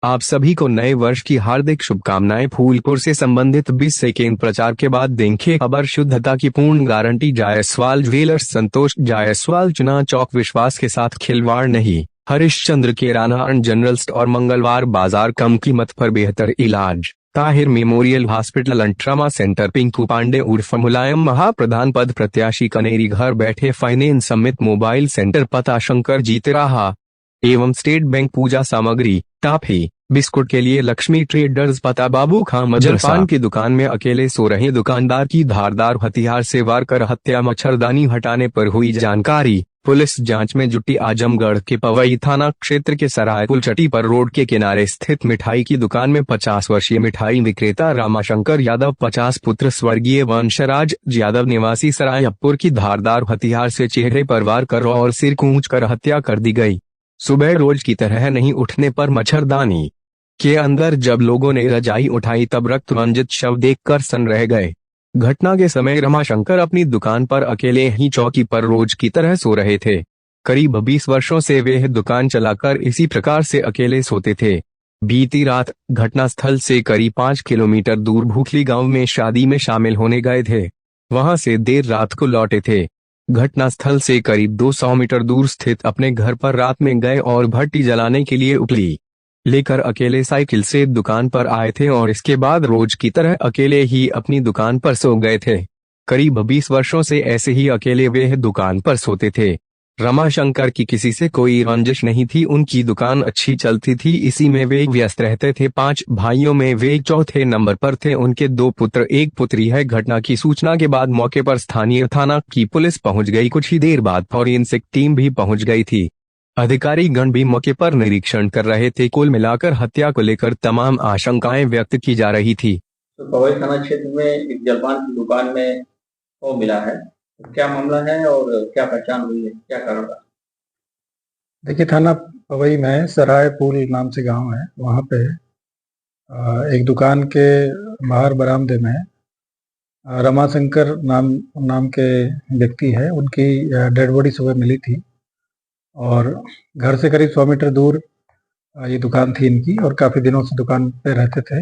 आप सभी को नए वर्ष की हार्दिक शुभकामनाएं। फूलपुर से संबंधित 20 सेकेंड प्रचार के बाद देंगे खबर। शुद्धता की पूर्ण गारंटी। जायसवाल ज्वेलर्स। संतोष जायसवाल। चुना चौक। विश्वास के साथ खिलवाड़ नहीं। Harishchandra Kirana and general store. Mangalwar Bazaar. कम कीमत पर बेहतर इलाज। Tahir memorial hospital and trauma centre. Pinku Pandey उर्फ मुलायम महाप्रधान पद प्रत्याशी कनेरी। घर बैठे फाइनेंस समित मोबाइल सेंटर। पता शंकर जीतराहा एवं स्टेट बैंक। पूजा सामग्री टॉफी बिस्कुट के लिए लक्ष्मी ट्रेडर्स। पता बाबू खां मदरसा। पान की दुकान में अकेले सो रहे दुकानदार की धारदार हथियार से वार कर हत्या। मच्छरदानी हटाने पर हुई जानकारी। पुलिस जांच में जुटी। आजमगढ़ के पवई थाना क्षेत्र के सरायपुल चट्टी पर रोड के किनारे स्थित मिठाई की दुकान में 50 वर्षीय मिठाई विक्रेता रामाशंकर यादव 50 पुत्र स्वर्गीय वंशराज यादव निवासी सरायपुर की धारदार हथियार से चेहरे पर वार कर और सिर कूंच कर हत्या कर दी गई। सुबह रोज की तरह नहीं उठने पर मच्छरदानी के अंदर जब लोगों ने रजाई उठाई तब रक्त रंजित शव देखकर सन रह गए। घटना के समय रमाशंकर अपनी दुकान पर अकेले ही चौकी पर रोज की तरह सो रहे थे। करीब 20 वर्षों से वे दुकान चलाकर इसी प्रकार से अकेले सोते थे। बीती रात घटनास्थल से करीब 5 किलोमीटर दूर भूखली गांव में शादी में शामिल होने गए थे। वहां से देर रात को लौटे थे। घटनास्थल से करीब 200 मीटर दूर स्थित अपने घर पर रात में गए और भट्टी जलाने के लिए उपली लेकर अकेले साइकिल से दुकान पर आए थे और इसके बाद रोज की तरह अकेले ही अपनी दुकान पर सो गए थे। करीब 20 वर्षों से ऐसे ही अकेले वे दुकान पर सोते थे। रमाशंकर की किसी से कोई रंजिश नहीं थी। उनकी दुकान अच्छी चलती थी, इसी में वे व्यस्त रहते थे। 5 भाइयों में वे चौथे नंबर पर थे। उनके 2 पुत्र 1 पुत्री है। घटना की सूचना के बाद मौके पर स्थानीय थाना की पुलिस पहुंच गई। कुछ ही देर बाद फॉरेंसिक टीम भी पहुंच गई थी। अधिकारी गण भी मौके पर निरीक्षण कर रहे थे। कुल मिलाकर हत्या को लेकर तमाम आशंकाएं व्यक्त की जा रही थी। तो पवई थाना क्षेत्र में एक जलपान की दुकान में वो मिला है, क्या मामला है और क्या पहचान हुई है, क्या कारण रहा? देखिए, थाना पवई में सरायपुल नाम से गांव है। वहाँ पे एक दुकान के बाहर बरामदे में रमाशंकर नाम के व्यक्ति है। उनकी डेड बॉडी सुबह मिली थी और घर से करीब 100 मीटर दूर ये दुकान थी इनकी और काफ़ी दिनों से दुकान पे रहते थे।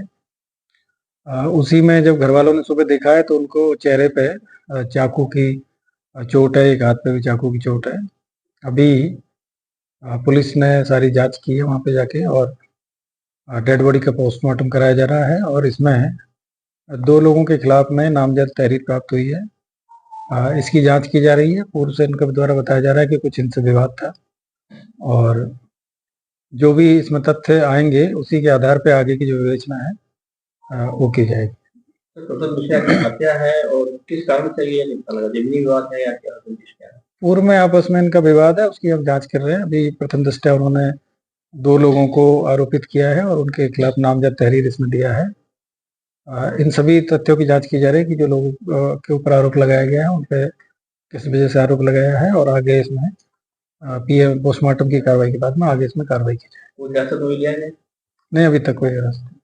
उसी में जब घर वालों ने सुबह देखा है तो उनको चेहरे पे चाकू की चोट है, एक हाथ पे भी चाकू की चोट है। अभी पुलिस ने सारी जांच की है वहाँ पे जाके और डेड बॉडी का पोस्टमार्टम कराया जा रहा है और इसमें 2 लोगों के खिलाफ में नामजद तहरीर प्राप्त हुई है। इसकी जांच की जा रही है। पूर्व से इनके द्वारा बताया जा रहा है कि कुछ इनसे विवाद था और जो भी इसमें तथ्य आएंगे उसी के आधार पे आगे की जो विवेचना है वो की जाएगी। हत्या है और किस कारण से ये निकला लगा, जमीनी विवाद है या क्या है? पूर्व में आपस में इनका विवाद है, उसकी हम जांच कर रहे हैं। अभी प्रथम दृष्टया उन्होंने 2 लोगों को आरोपित किया है और उनके खिलाफ नामजद तहरीर इसमें दिया है। इन सभी तथ्यों की जांच की जा रही है कि जो लोगों के ऊपर आरोप लगाया गया है उन पे किस वजह से आरोप लगाया है और आगे इसमें पीएम पोस्टमार्टम की कार्रवाई के बाद में आगे इसमें कार्रवाई की जाए। वो हिरासत में लिया गया? नहीं, अभी तक कोई हिरासत नहीं।